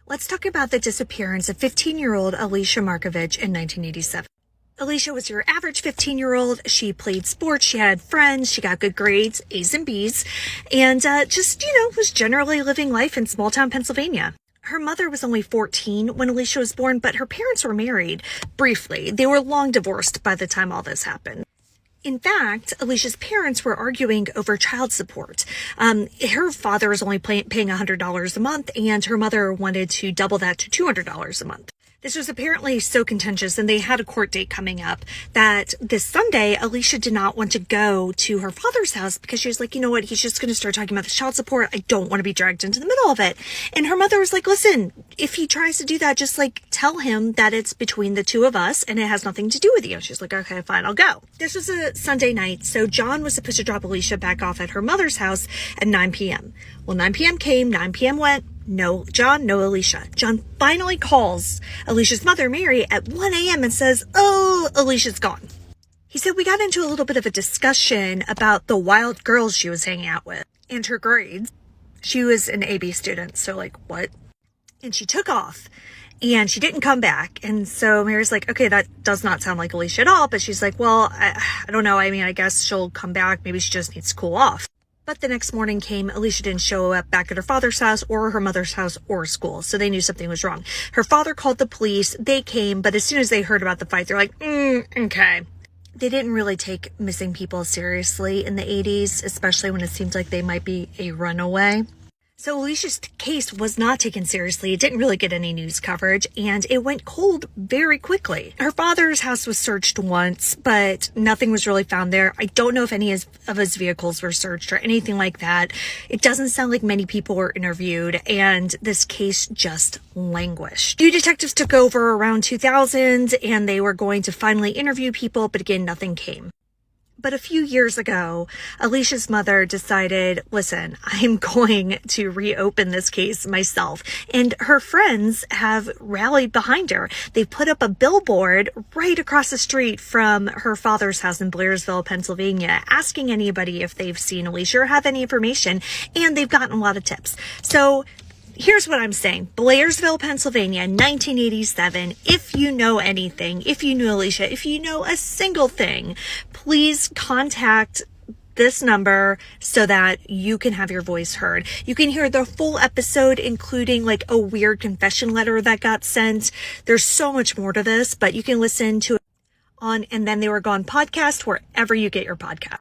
Let's talk about the disappearance of 15-year-old Alicia Markovich in 1987. Alicia was your average 15-year-old. She played sports, she had friends, she got good grades, A's and B's, and was generally living life in small-town Pennsylvania. Her mother was only 14 when Alicia was born, but her parents were married briefly. They were long divorced by the time all this happened. In fact, Alicia's parents were arguing over child support. Her father was only paying $100 a month, and her mother wanted to double that to $200 a month. This was apparently so contentious, and they had a court date coming up, that this Sunday, Alicia did not want to go to her father's house because she was like, you know what, he's just going to start talking about the child support. I don't want to be dragged into the middle of it. And her mother was like, listen, if he tries to do that, just tell him that it's between the two of us and it has nothing to do with you. She's like, okay, fine, I'll go. This was a Sunday night, so John was supposed to drop Alicia back off at her mother's house at 9 p.m. Well, 9 p.m. came, 9 p.m. went. No John, no Alicia. John finally calls Alicia's mother, Mary, at 1 a.m. and says, oh, Alicia's gone. He said, we got into a little bit of a discussion about the wild girls she was hanging out with and her grades. She was an AB student, so what? And she took off and she didn't come back. And so Mary's like, okay, that does not sound like Alicia at all. But she's like, well, I don't know. I mean, I guess she'll come back. Maybe she just needs to cool off. But the next morning came, Alicia didn't show up back at her father's house or her mother's house or school, so they knew something was wrong. Her father called the police, they came, but as soon as they heard about the fight, they're like, okay. They didn't really take missing people seriously in the 80s, especially when it seemed like they might be a runaway. So Alicia's case was not taken seriously. It didn't really get any news coverage, and it went cold very quickly. Her father's house was searched once, but nothing was really found there. I don't know if any of his vehicles were searched or anything like that. It doesn't sound like many people were interviewed, and this case just languished. New detectives took over around 2000, and they were going to finally interview people, but again, nothing came. But a few years ago, Alicia's mother decided, listen, I'm going to reopen this case myself. And her friends have rallied behind her. They put up a billboard right across the street from her father's house in Blairsville, Pennsylvania, asking anybody if they've seen Alicia or have any information. And they've gotten a lot of tips. So here's what I'm saying. Blairsville, Pennsylvania, 1987. If you know anything, if you knew Alicia, if you know a single thing, please contact this number so that you can have your voice heard. You can hear the full episode, including a weird confession letter that got sent. There's so much more to this, but you can listen to it on And Then They Were Gone podcast wherever you get your podcast.